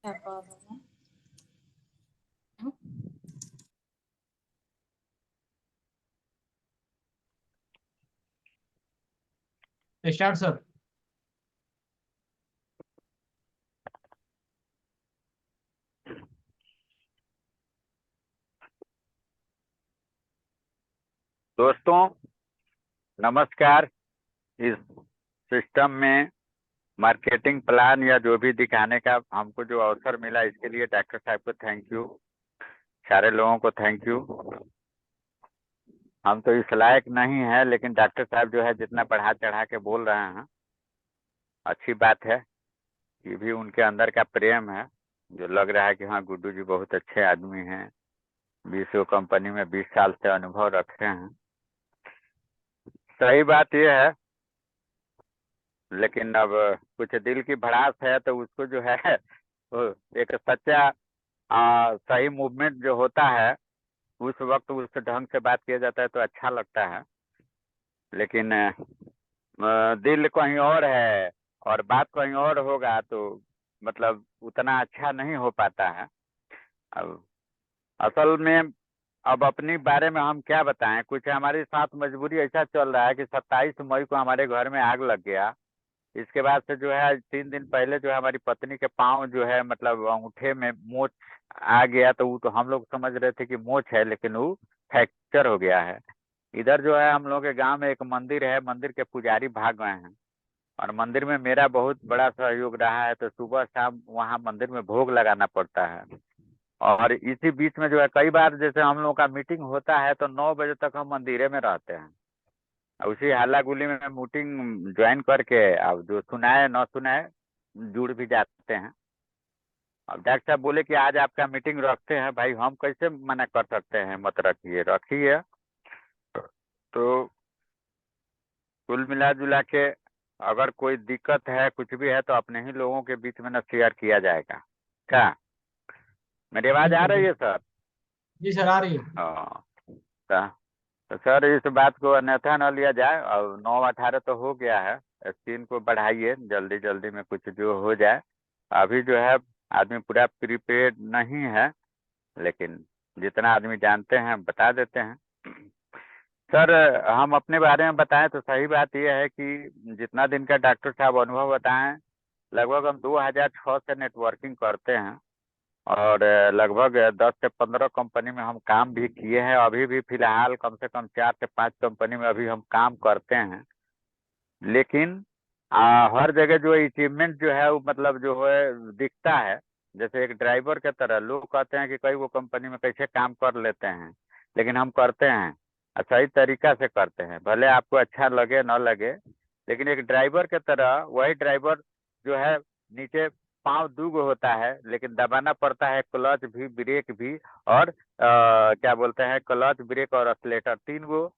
Start sir. दोस्तों नमस्कार। इस सिस्टम में मार्केटिंग प्लान या जो भी दिखाने का हमको जो अवसर मिला, इसके लिए डॉक्टर साहब को थैंक यू, सारे लोगों को थैंक यू। हम तो इस लायक नहीं है, लेकिन डॉक्टर साहब जो है जितना बढ़ा चढ़ा के बोल रहे हैं, अच्छी बात है। ये भी उनके अंदर का प्रेम है, जो लग रहा है कि हाँ गुड्डू जी बहुत अच्छे आदमी हैं, बीसीओ कंपनी में 20 साल से अनुभव रखे हैं। सही बात यह है, लेकिन अब कुछ दिल की भड़ास है तो उसको जो है वो एक सच्चा सही मूवमेंट जो होता है, उस वक्त उस ढंग से बात किया जाता है तो अच्छा लगता है। लेकिन दिल कहीं और है और बात कहीं और होगा तो मतलब उतना अच्छा नहीं हो पाता है। अब असल में अब अपनी बारे में हम क्या बताएं, कुछ हमारे साथ मजबूरी ऐसा चल रहा है कि 27 मई को हमारे घर में आग लग गया। इसके बाद से जो है 3 दिन पहले जो है हमारी पत्नी के पाँव जो है मतलब अंगूठे में मोच आ गया, तो वो तो हम लोग समझ रहे थे कि मोच है, लेकिन वो फ्रैक्चर हो गया है। इधर जो है हम लोग के गांव में एक मंदिर है, मंदिर के पुजारी भाग गए हैं और मंदिर में मेरा बहुत बड़ा सहयोग रहा है, तो सुबह शाम वहाँ मंदिर में भोग लगाना पड़ता है। और इसी बीच में जो है कई बार जैसे हम लोग का मीटिंग होता है तो 9 बजे तक हम मंदिरे में रहते हैं। उसी हल्ला गुल्ली में मीटिंग ज्वाइन करके अब जो सुनाए न सुनाए जुड़ भी जाते हैं। अब डॉक्टर साहब बोले कि आज आपका मीटिंग रखते हैं, भाई हम कैसे मना कर सकते हैं, मत रखिए, रखिए। तो कुल मिला जुला के अगर कोई दिक्कत है कुछ भी है तो अपने ही लोगों के बीच में न शेयर किया जाएगा। क्या मेरी आवाज आ बिल्कुल रही है बिल्कुल। सर? जी सर, आ रही है। हाँ। तो तो सर इस बात को अन्यथा न लिया जाए। अब 9:18 तो हो गया है, स्क्रीन को बढ़ाइए जल्दी जल्दी में कुछ जो हो जाए। अभी जो है आदमी पूरा प्रिपेयर्ड नहीं है, लेकिन जितना आदमी जानते हैं बता देते हैं। सर हम अपने बारे में बताएं तो सही बात यह है कि जितना दिन का डॉक्टर साहब अनुभव बताएं, लगभग हम 2006 से नेटवर्किंग करते हैं और लगभग 10 से 15 कंपनी में हम काम भी किए हैं। अभी भी फिलहाल कम से कम 4 से 5 कंपनी में अभी हम काम करते हैं। लेकिन हर जगह जो अचीवमेंट जो है वो मतलब जो है दिखता है। जैसे एक ड्राइवर के तरह लोग कहते हैं कि कई वो कंपनी में कैसे काम कर लेते हैं, लेकिन हम करते हैं और सही तरीका से करते हैं, भले आपको अच्छा लगे न लगे। लेकिन एक ड्राइवर के तरह वही ड्राइवर जो है नीचे पाँव दूगो होता है, लेकिन दबाना पड़ता है क्लच भी ब्रेक भी और क्या बोलते हैं क्लच ब्रेक और एक्सीलेटर, 3 गो।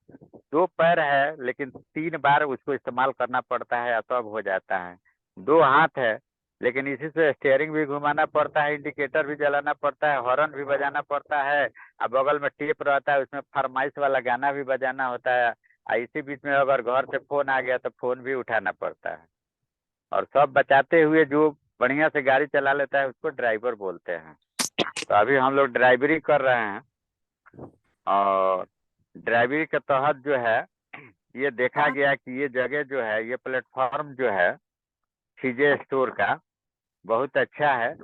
2 पैर है लेकिन 3 बार उसको इस्तेमाल करना पड़ता है, तब हो जाता है। 2 हाथ है लेकिन इसी से स्टेयरिंग भी घुमाना पड़ता है, इंडिकेटर भी जलाना पड़ता है, हॉर्न भी बजाना पड़ता है। अब बगल में टेप रहता है, उसमें फरमाइश वाला गाना भी बजाना होता है। इसी बीच में अगर घर से फोन आ गया तो फोन भी उठाना पड़ता है। और सब बचाते हुए जो बढ़िया से गाड़ी चला लेता है उसको ड्राइवर बोलते हैं। तो अभी हम लोग ड्राइवरी कर रहे हैं और ड्राइवरी के तहत जो है ये देखा गया कि ये जगह जो है, ये प्लेटफॉर्म जो है सीजे स्टोर का बहुत अच्छा है।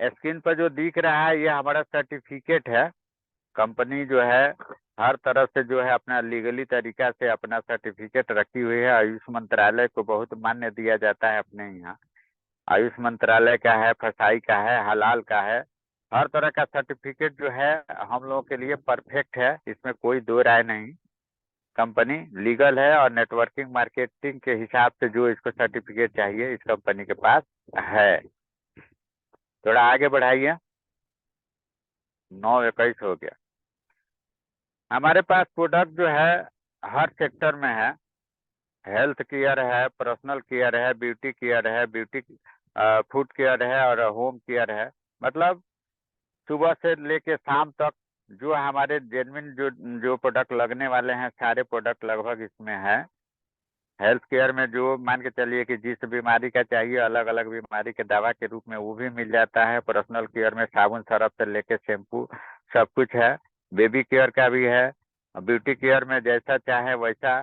स्क्रीन पर जो दिख रहा है ये हमारा सर्टिफिकेट है। कंपनी जो है हर तरह से जो है अपना लीगली तरीका से अपना सर्टिफिकेट रखी हुई है। आयुष मंत्रालय को बहुत मान्य दिया जाता है अपने यहाँ। आयुष मंत्रालय का है, फसाई का है, हलाल का है, हर तरह का सर्टिफिकेट जो है हम लोगों के लिए परफेक्ट है, इसमें कोई दो राय नहीं। कंपनी लीगल है और नेटवर्किंग मार्केटिंग के हिसाब से जो इसको सर्टिफिकेट चाहिए इस कंपनी के पास है। थोड़ा आगे बढ़ाइए। 9:21 हो गया। हमारे पास प्रोडक्ट जो है हर सेक्टर में है। हेल्थ केयर है, पर्सनल केयर है, ब्यूटी केयर है, ब्यूटी फूड केयर है और होम केयर है। मतलब सुबह से लेके शाम तक जो हमारे जेनविन जो जो प्रोडक्ट लगने वाले हैं सारे प्रोडक्ट लगभग इसमें है। हेल्थ केयर में जो मान के चलिए कि जिस बीमारी का चाहिए अलग अलग बीमारी के दवा के रूप में वो भी मिल जाता है। पर्सनल केयर में साबुन सरफ से लेके शैम्पू सब कुछ है। बेबी केयर का भी है। ब्यूटी केयर में जैसा चाहे वैसा,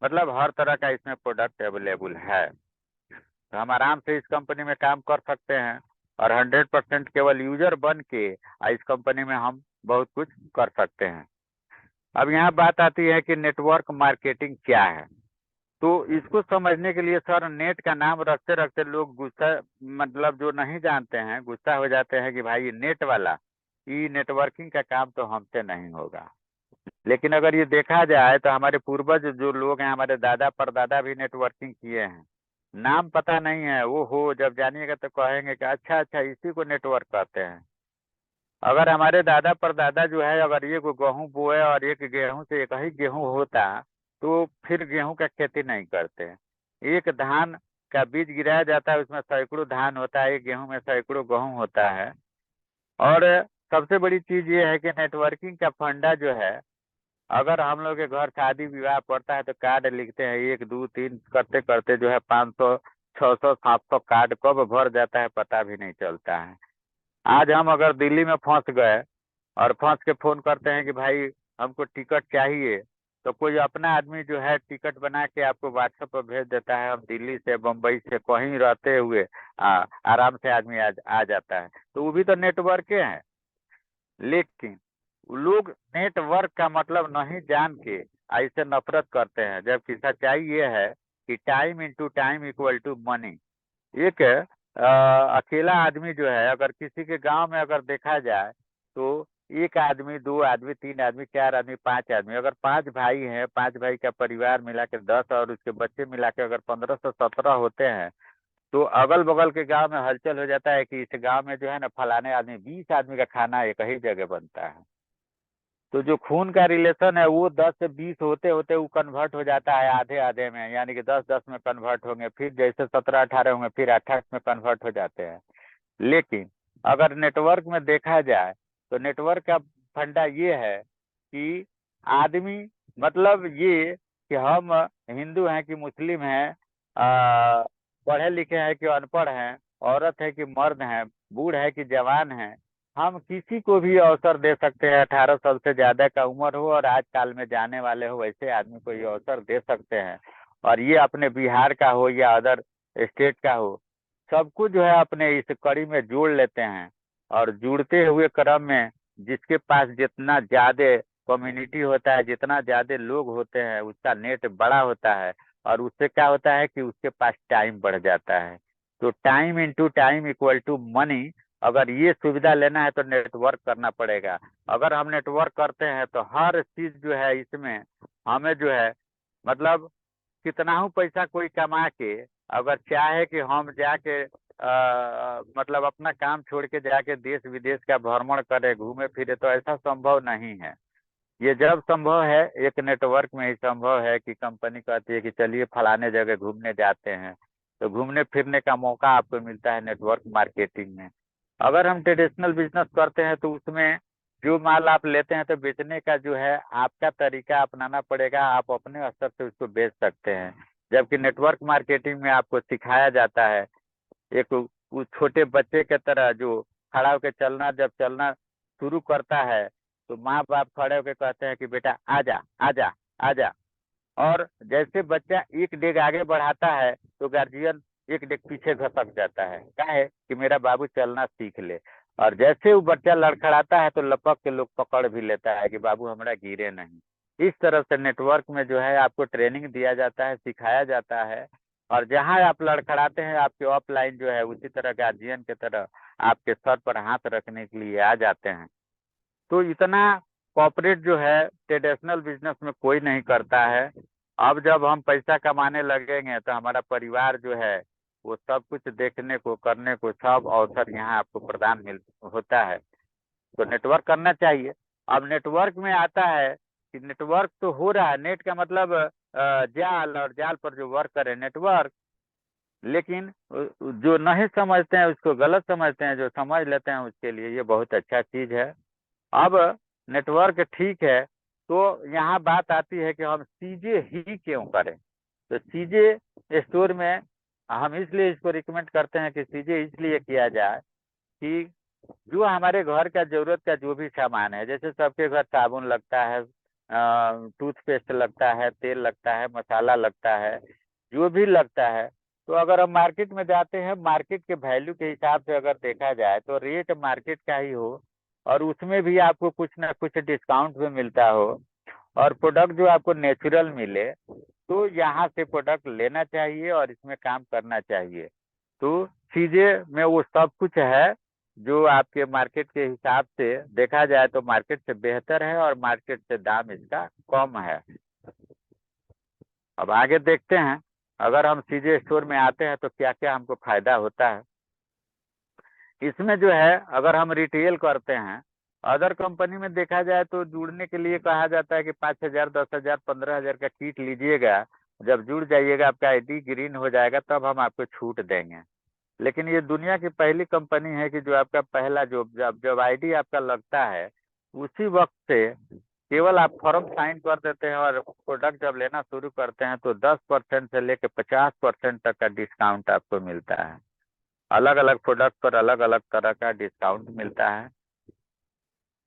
मतलब हर तरह का इसमें प्रोडक्ट अवेलेबल है। तो हम आराम से इस कंपनी में काम कर सकते हैं और 100% केवल यूजर बन के इस कंपनी में हम बहुत कुछ कर सकते हैं। अब यहाँ बात आती है कि नेटवर्क मार्केटिंग क्या है। तो इसको समझने के लिए सर, नेट का नाम रखते रखते लोग गुस्सा, मतलब जो नहीं जानते हैं गुस्सा हो जाते हैं कि भाई ये नेट वाला, ये नेटवर्किंग का काम तो हमसे नहीं होगा। लेकिन अगर ये देखा जाए तो हमारे पूर्वज जो लोग हैं, हमारे दादा परदादा भी नेटवर्किंग किए हैं। नाम पता नहीं है वो हो, जब जानिएगा तो कहेंगे कि अच्छा अच्छा इसी को नेटवर्क कहते हैं। अगर हमारे दादा परदादा जो है, अगर एक गेहूं बोए और एक गेहूं से एक ही गेहूं होता तो फिर गेहूं का खेती नहीं करते। एक धान का बीज गिराया जाता है, उसमें सैकड़ों धान होता है, एक गेहूं में सैकड़ों गेहूं होता है। और सबसे बड़ी चीज ये है कि नेटवर्किंग का फंडा जो है, अगर हम लोग के घर शादी विवाह पड़ता है तो कार्ड लिखते हैं, 1 2 3 करते करते जो है 500 600 700 कार्ड कब भर जाता है पता भी नहीं चलता है। आज हम अगर दिल्ली में फंस गए और फंस के फोन करते हैं कि भाई हमको टिकट चाहिए, तो कोई अपना आदमी जो है टिकट बना के आपको व्हाट्सएप पर भेज देता है। हम दिल्ली से बम्बई से कहीं रहते हुए आराम से आदमी आ जाता है। तो वो भी तो नेटवर्क है। लेकिन लोग नेटवर्क का मतलब नहीं जान के ऐसे नफरत करते हैं, जबकि सच्चाई ये है कि time into time equal to money. एक अकेला आदमी जो है, अगर किसी के गांव में अगर देखा जाए तो एक आदमी, दो आदमी, तीन आदमी, चार आदमी, पांच आदमी, अगर पांच भाई हैं, पांच भाई का परिवार मिला के 10 और उसके बच्चे मिला के अगर 15 से 17 होते हैं, तो अगल बगल के गांव में हलचल हो जाता है कि इस गांव में जो है ना फलाने आदमी 20 आदमी का खाना एक ही जगह बनता है। तो जो खून का रिलेशन है वो 10 से 20 होते होते वो कन्वर्ट हो जाता है आधे आधे में, यानी कि 10 10 में कन्वर्ट होंगे, फिर जैसे 17 18 होंगे, फिर 28 में कन्वर्ट हो जाते हैं। लेकिन अगर नेटवर्क में देखा जाए तो नेटवर्क का फंडा ये है कि आदमी, मतलब ये कि हम हिंदू हैं कि मुस्लिम हैं, पढ़े लिखे हैं कि अनपढ़ हैं, औरत है कि मर्द हैं, बूढ़ है कि जवान है, हम किसी को भी अवसर दे सकते हैं। 18 साल से ज्यादा का उम्र हो और आज काल में जाने वाले हो, वैसे आदमी को ये अवसर दे सकते हैं। और ये अपने बिहार का हो या अदर स्टेट का हो, सबको जो है अपने इस कड़ी में जोड़ लेते हैं। और जुड़ते हुए क्रम में जिसके पास जितना ज्यादा कम्युनिटी होता है, जितना ज्यादा लोग होते हैं, उसका नेट बड़ा होता है। और उससे क्या होता है कि उसके पास टाइम बढ़ जाता है। तो time into time equal to money. अगर ये सुविधा लेना है तो नेटवर्क करना पड़ेगा। अगर हम नेटवर्क करते हैं तो हर चीज जो है इसमें हमें जो है, मतलब कितना ही पैसा कोई कमा के अगर चाहे कि हम जाके मतलब अपना काम छोड़ के जाके देश विदेश का भ्रमण करें, घूमे फिरे, तो ऐसा संभव नहीं है। ये जब संभव है, एक नेटवर्क में ही संभव है कि कंपनी कहती है कि चलिए फलाने जगह घूमने जाते हैं, तो घूमने फिरने का मौका आपको मिलता है नेटवर्क मार्केटिंग में। अगर हम ट्रेडिशनल बिजनेस करते हैं तो उसमें जो माल आप लेते हैं तो बेचने का जो है आपका तरीका अपनाना पड़ेगा, आप अपने स्तर से उसको बेच सकते हैं। जबकि नेटवर्क मार्केटिंग में आपको सिखाया जाता है, एक उस छोटे बच्चे के तरह जो खड़ा होकर चलना, जब चलना शुरू करता है तो माँ बाप खड़े होकर कहते हैं कि बेटा आजा आजा आजा। और जैसे बच्चा एक डेग आगे बढ़ाता है तो गार्जियन एक डेग पीछे घसक जाता है, क्या है कि मेरा बाबू चलना सीख ले। और जैसे वो बच्चा लड़खड़ाता है तो लपक के लोग पकड़ भी लेता है कि बाबू हमारा गिरे नहीं। इस तरह से नेटवर्क में जो है आपको ट्रेनिंग दिया जाता है, सिखाया जाता है। और जहां आप लड़खड़ाते हैं आपके ऑफलाइन जो है उसी तरह गार्जियन की तरह आपके सर पर हाथ रखने के लिए आ जाते हैं। तो इतना कॉपरेट जो है ट्रेडिशनल बिजनेस में कोई नहीं करता है। अब जब हम पैसा कमाने लगेंगे तो हमारा परिवार जो है वो सब कुछ देखने को करने को सब अवसर यहाँ आपको प्रदान मिल होता है। तो नेटवर्क करना चाहिए। अब नेटवर्क में आता है कि नेटवर्क तो हो रहा है, नेट का मतलब जाल, और जाल पर जो वर्क करे नेटवर्क। लेकिन जो नहीं समझते हैं उसको गलत समझते हैं, जो समझ लेते हैं उसके लिए ये बहुत अच्छा चीज है। अब नेटवर्क ठीक है, तो यहाँ बात आती है कि हम चीजें ही क्यों करें। तो सीजे स्टोर में हम इसलिए इसको रिकमेंड करते हैं कि सीजे इसलिए किया जाए कि जो हमारे घर का जरूरत का जो भी सामान है, जैसे सबके घर साबुन लगता है, टूथपेस्ट लगता है, तेल लगता है, मसाला लगता है, जो भी लगता है, तो अगर हम मार्केट में जाते हैं, मार्केट के वैल्यू के हिसाब से अगर देखा जाए तो रेट मार्केट का ही हो, और उसमें भी आपको कुछ ना कुछ डिस्काउंट भी मिलता हो, और प्रोडक्ट जो आपको नेचुरल मिले, तो यहाँ से प्रोडक्ट लेना चाहिए और इसमें काम करना चाहिए। तो चीजें में वो सब कुछ है जो आपके मार्केट के हिसाब से देखा जाए तो मार्केट से बेहतर है, और मार्केट से दाम इसका कम है। अब आगे देखते हैं, अगर हम सीजे स्टोर में आते हैं तो क्या क्या हमको फायदा होता है। इसमें जो है, अगर हम रिटेल करते हैं, अदर कंपनी में देखा जाए तो जुड़ने के लिए कहा जाता है कि 5,000, 10,000, 15,000 का किट लीजिएगा, जब जुड़ जाइएगा, आपका आईडी ग्रीन हो जाएगा, तब हम आपको छूट देंगे। लेकिन ये दुनिया की पहली कंपनी है कि जो आपका पहला जो जब जब आईडी आपका लगता है, उसी वक्त से केवल आप फॉर्म साइन कर देते हैं, और प्रोडक्ट जब लेना शुरू करते हैं तो 10% से लेकर 50% तक का डिस्काउंट आपको मिलता है। अलग अलग प्रोडक्ट पर अलग अलग तरह का डिस्काउंट मिलता है।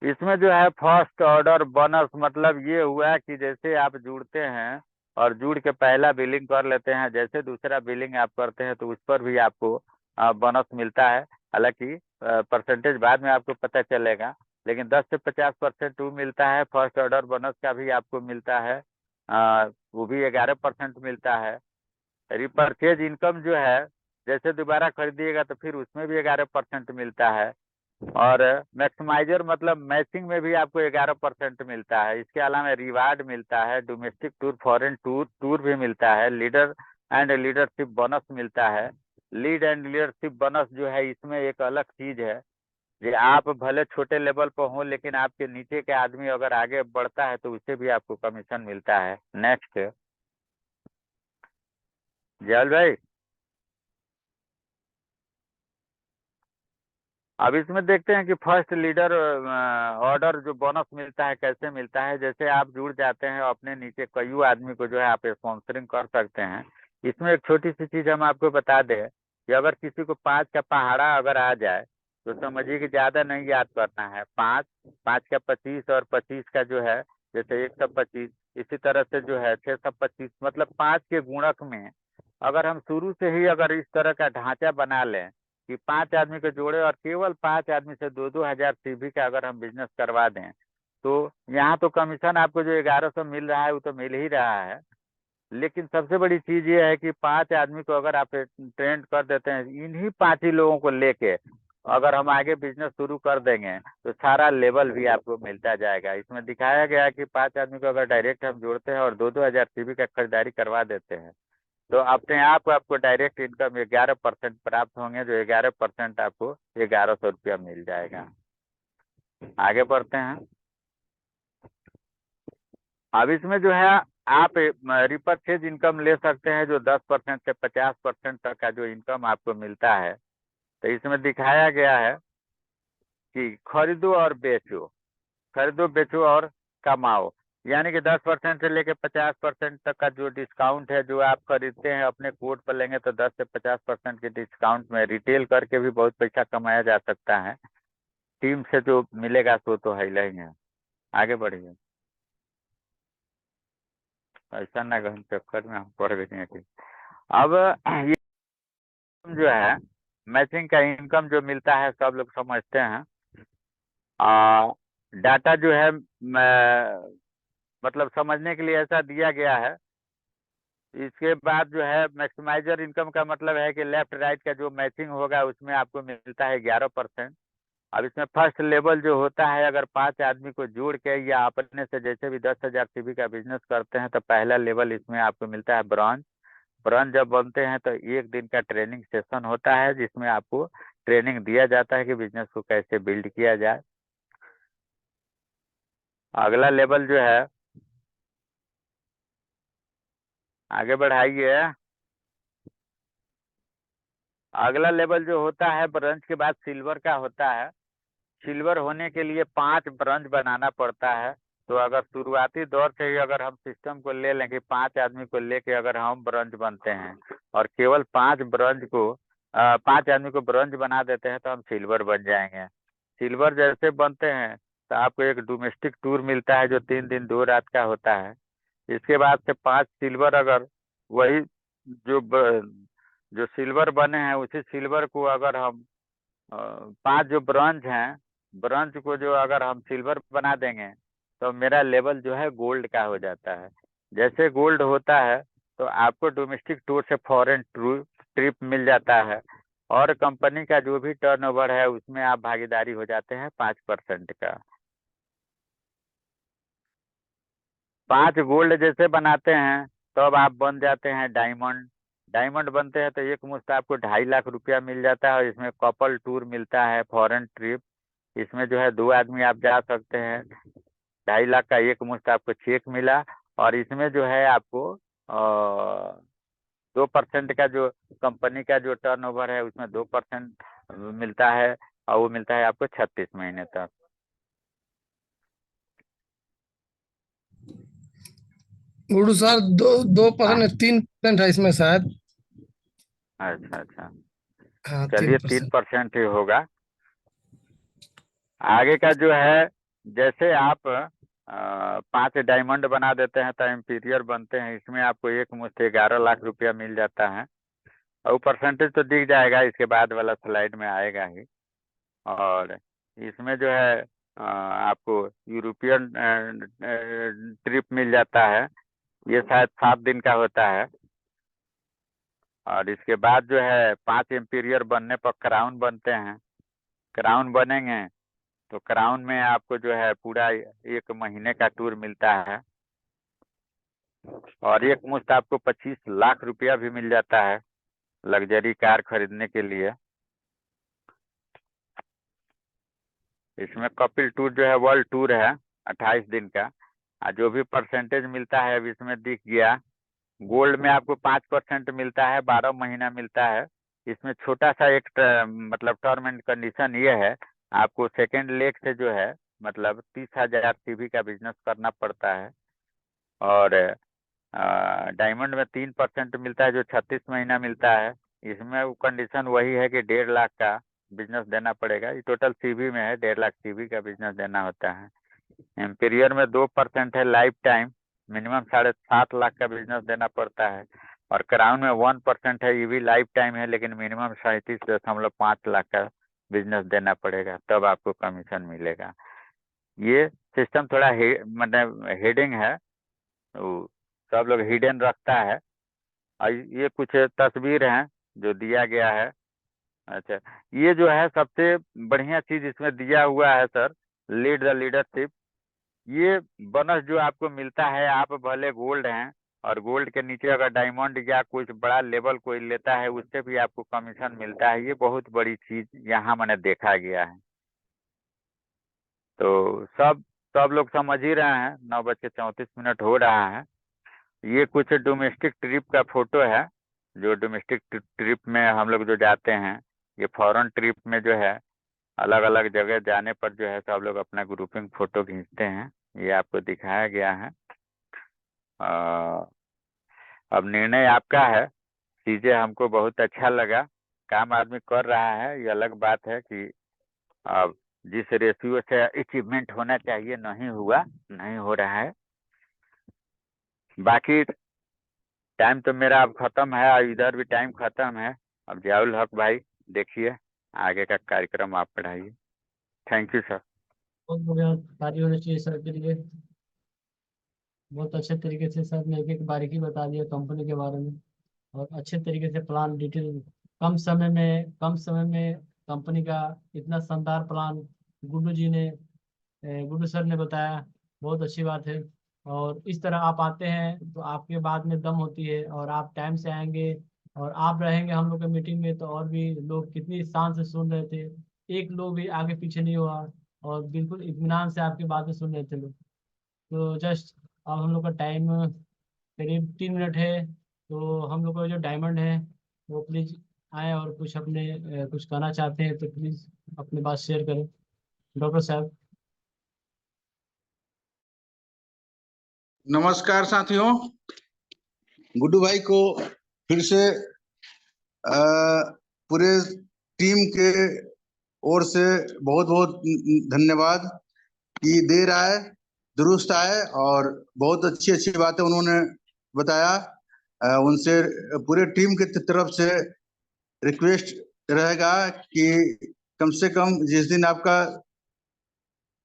इसमें जो है फर्स्ट ऑर्डर बोनस, मतलब ये हुआ कि जैसे आप जुड़ते हैं और जुड़ के पहला बिलिंग कर लेते हैं, जैसे दूसरा बिलिंग आप करते हैं तो उस पर भी आपको बोनस मिलता है। हालांकि परसेंटेज बाद में आपको पता चलेगा, लेकिन 10 से 50% वो मिलता है। फर्स्ट ऑर्डर बोनस का भी आपको मिलता है, वो भी 11% मिलता है। रिपर्चेज इनकम जो है, जैसे दोबारा खरीदिएगा तो फिर उसमें भी 11% मिलता है। और मैक्सिमाइजर मतलब मैचिंग में भी आपको 11% मिलता है। इसके अलावा रिवार्ड मिलता है, domestic tour, foreign tour tour भी मिलता है, लीडर एंड लीडरशिप बोनस मिलता है। लीड एंड लीडरशिप बोनस जो है, इसमें एक अलग चीज है कि आप भले छोटे लेवल पर हो, लेकिन आपके नीचे के आदमी अगर आगे बढ़ता है तो उसे भी आपको कमीशन मिलता है। नेक्स्ट जयल भाई, अब इसमें देखते हैं कि फर्स्ट लीडर ऑर्डर जो बोनस मिलता है कैसे मिलता है। जैसे आप जुड़ जाते हैं, अपने नीचे कई आदमी को जो है आप स्पॉन्सरिंग कर सकते हैं। इसमें एक छोटी सी चीज हम आपको बता दें कि अगर किसी को 5 का पहाड़ा अगर आ जाए, तो समझिए कि ज्यादा नहीं याद करना है। 5, 5 का 25, और 25 का जो है जैसे 125, इसी तरह से जो है 625, मतलब 5 के गुणक में अगर हम शुरू से ही अगर इस तरह का ढांचा बना लें कि 5 आदमी को जोड़े, और केवल 5 आदमी से 2-2 हजार सीवी का अगर हम बिजनेस करवा दें, तो यहाँ तो कमीशन आपको जो 1100 मिल रहा है वो तो मिल ही रहा है। लेकिन सबसे बड़ी चीज ये है कि 5 आदमी को अगर आप ट्रेंड कर देते हैं, इन्हीं 5 ही लोगों को लेके अगर हम आगे बिजनेस शुरू कर देंगे, तो सारा लेवल भी आपको मिलता जाएगा। इसमें दिखाया गया है कि 5 आदमी को अगर डायरेक्ट हम जोड़ते हैं और 2-2 हजार सीवी का खरीदारी करवा देते हैं, तो अपने आप आपको डायरेक्ट इनकम 11% प्राप्त होंगे, जो 11% आपको 1,100 रुपया मिल जाएगा। आगे बढ़ते हैं। अब इसमें जो है आप रिपर्चेज इनकम ले सकते हैं, जो 10% से 50% तक का जो इनकम आपको मिलता है। तो इसमें दिखाया गया है कि खरीदो और बेचो, खरीदो बेचो और कमाओ। यानी कि 10% से लेकर 50% तक का जो डिस्काउंट है, जो आप खरीदते हैं अपने कोड पर लेंगे तो 10 से 50% के डिस्काउंट में रिटेल करके भी बहुत पैसा कमाया जा सकता है। टीम से जो मिलेगा सो तो है ही है। आगे बढ़िए, ऐसा ना गहन चक्कर में हम पड़ गए हैं कि अब ये जो है मैचिंग का इनकम जो मिलता है, सब लोग समझते हैं। आ, डाटा जो है मतलब समझने के लिए ऐसा दिया गया है। इसके बाद जो है मैक्सिमाइजर इनकम का मतलब है कि लेफ्ट राइट का जो मैचिंग होगा उसमें आपको मिलता है 11%। अब इसमें फर्स्ट लेवल जो होता है, अगर 5 आदमी को जोड़ के या अपने से जैसे भी 10,000 सीवी का बिजनेस करते हैं, तो पहला लेवल इसमें आपको मिलता है ब्रॉन्ज। ब्रॉन्ज जब बनते हैं तो 1 दिन का ट्रेनिंग सेशन होता है, जिसमें आपको ट्रेनिंग दिया जाता है कि बिजनेस को कैसे बिल्ड किया जाए। अगला लेवल जो है, आगे बढ़ाइए। अगला लेवल जो होता है ब्रंज के बाद सिल्वर का होता है। सिल्वर होने के लिए 5 ब्रंज बनाना पड़ता है। तो अगर शुरुआती दौर से ही अगर हम सिस्टम को ले लें कि 5 आदमी को लेके अगर हम ब्रंज बनते हैं और केवल 5 आदमी को ब्रंज बना देते हैं तो हम सिल्वर बन जाएंगे। सिल्वर जैसे बनते हैं तो आपको एक डोमेस्टिक टूर मिलता है जो 3 दिन 2 रात का होता है। इसके बाद से 5 सिल्वर अगर वही जो जो सिल्वर बने हैं उसी सिल्वर को अगर हम 5 जो ब्रॉन्ज हैं, ब्रॉन्ज को जो अगर हम सिल्वर बना देंगे तो मेरा लेवल जो है गोल्ड का हो जाता है। जैसे गोल्ड होता है तो आपको डोमेस्टिक टूर से फॉरेन टूर ट्रिप मिल जाता है और कंपनी का जो भी टर्नओवर है उसमें आप भागीदारी हो जाते हैं 5% का। 5 गोल्ड जैसे बनाते हैं तो अब आप बन जाते हैं डायमंड। डायमंड बनते हैं तो एक मुश्त आपको 2.5 लाख रुपया मिल जाता है और इसमें कपल टूर मिलता है, फॉरेन ट्रिप। इसमें जो है 2 आदमी आप जा सकते हैं। 2.5 लाख का एक मुश्त आपको चेक मिला और इसमें जो है आपको 2% का जो कंपनी का जो टर्नओवर है उसमें 2% मिलता है और वो मिलता है आपको 36 महीने तक। गुरु सर 2% 3% है इसमें शायद। अच्छा अच्छा, हाँ चलिए 3%। 3% ही होगा। आगे का जो है जैसे आप 5 डायमंड बना देते हैं तो एम्पीरियर बनते हैं। इसमें आपको एक मुश्त 11 लाख रुपया मिल जाता है और वो परसेंटेज तो दिख जाएगा, इसके बाद वाला स्लाइड में आएगा ही। और इसमें जो है आपको यूरोपियन ट्रिप मिल जाता है, ये शायद 7 दिन का होता है। और इसके बाद जो है 5 एम्पीरियर बनने पर क्राउन बनते हैं। क्राउन बनेंगे तो क्राउन में आपको जो है पूरा 1 महीने का टूर मिलता है और एक मुश्त आपको 25 लाख रुपया भी मिल जाता है लग्जरी कार खरीदने के लिए। इसमें कपिल टूर जो है वर्ल्ड टूर है 28 दिन का और जो भी परसेंटेज मिलता है अब इसमें दिख गया। गोल्ड में आपको 5% मिलता है, 12 महीना मिलता है। इसमें छोटा सा एक मतलब टर्म एंड कंडीशन ये है, आपको सेकेंड लेग से जो है मतलब 30,000 सीवी का बिजनेस करना पड़ता है। और डायमंड में 3% मिलता है जो 36 महीना मिलता है। इसमें वो कंडीशन वही है कि 1.5 लाख का बिजनेस देना पड़ेगा। ये टोटल सीवी में है, 1.5 लाख सीवी का बिजनेस देना होता है। एम्पीरियर में 2% है लाइफ टाइम, मिनिमम 7.5 लाख का बिजनेस देना पड़ता है। और क्राउन में 1% है, ये भी लाइफ टाइम है लेकिन मिनिमम 37.5 लाख का बिजनेस देना पड़ेगा तब आपको कमीशन मिलेगा। ये सिस्टम थोड़ा मतलब हेडिंग है, वो सब लोग हिडन रखता है। और ये कुछ तस्वीर हैं जो दिया गया है। अच्छा, ये जो है सबसे बढ़िया चीज इसमें दिया हुआ है सर, लीड द लीडरशिप। ये बोनस जो आपको मिलता है, आप भले गोल्ड हैं और गोल्ड के नीचे अगर डायमंड या कुछ बड़ा लेवल कोई लेता है उससे भी आपको कमीशन मिलता है। ये बहुत बड़ी चीज यहाँ मैंने देखा गया है। तो सब लोग समझ ही रहे हैं, 9:34 हो रहा है। ये कुछ डोमेस्टिक ट्रिप का फोटो है, जो डोमेस्टिक ट्रिप में हम लोग जो जाते हैं। ये फॉरेन ट्रिप में जो है अलग अलग जगह जाने पर जो है सब लोग अपना ग्रुपिंग फोटो खींचते हैं, ये आपको दिखाया गया है। अब निर्णय आपका है। चीजें हमको बहुत अच्छा लगा, काम आदमी कर रहा है, ये अलग बात है कि अब जिस रेशियो से अचीवमेंट होना चाहिए नहीं हुआ, नहीं हो रहा है। बाकी टाइम तो मेरा अब खत्म है और इधर भी टाइम खत्म है। अब जियाउल हक भाई देखिए आगे का कार्यक्रम आप पढ़ाइए। Thank you sir. बहुत बढ़िया कार्य होना चाहिए सर के लिए। बहुत अच्छे तरीके से सर ने एक एक बारीकी बता दिया कंपनी के बारे में और अच्छे तरीके से प्लान डिटेल कम समय में कंपनी का इतना शानदार प्लान गुड्डू जी ने गुड्डू सर ने बताया। बहुत अच्छी बात है। और इस तरह आप आते हैं तो आपके बाद में दम होती है और आप टाइम से आएंगे और आप रहेंगे हम लोग के मीटिंग में तो और भी लोग कितनी शान से सुन रहे थे। एक लोग भी आगे पीछे नहीं हुआ और बिल्कुल इत्मीनान से आपकी बातें सुन रहे थे लोग। तो जस्ट अब हम लोग का टाइम करीब 3 मिनट है। तो हम लोग का जो डायमंड है वो प्लीज़ आए और कुछ अपने कुछ कहना चाहते हैं तो प्लीज़ अपनी बात शेयर करें डॉक्टर साहब। नमस्कार साथियों, गुड्डू भाई को फिर से पूरे टीम के ओर से बहुत बहुत धन्यवाद कि देर आए, दुरुस्त आए और बहुत अच्छी अच्छी बातें उन्होंने बताया। उनसे पूरे टीम की तरफ से रिक्वेस्ट रहेगा कि कम से कम जिस दिन आपका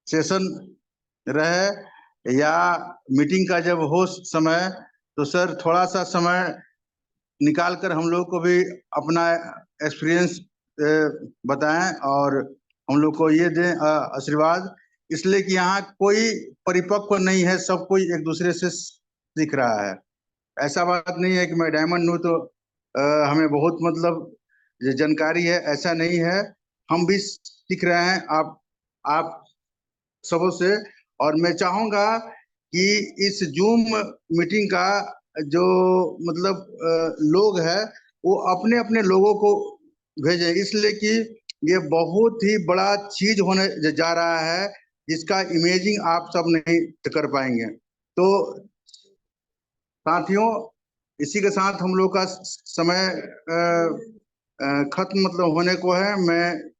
सेशन रहे या मीटिंग का जब हो समय, तो सर थोड़ा सा समय निकाल कर हम लोग को भी अपना एक्सपीरियंस बताएं और हम लोग को ये दें आशीर्वाद, इसलिए कि यहाँ कोई परिपक्व नहीं है, सब कोई एक दूसरे से सीख रहा है। ऐसा बात नहीं है कि मैं डायमंड हूँ तो हमें बहुत मतलब जानकारी है, ऐसा नहीं है। हम भी सीख रहे हैं आप सबों से। और मैं चाहूंगा कि इस जूम मीटिंग का जो मतलब लोग है वो अपने अपने लोगों को भेजें, इसलिए कि ये बहुत ही बड़ा चीज होने जा रहा है जिसका इमेजिंग आप सब नहीं कर पाएंगे। तो साथियों, इसी के साथ हम लोग का समय खत्म मतलब होने को है। मैं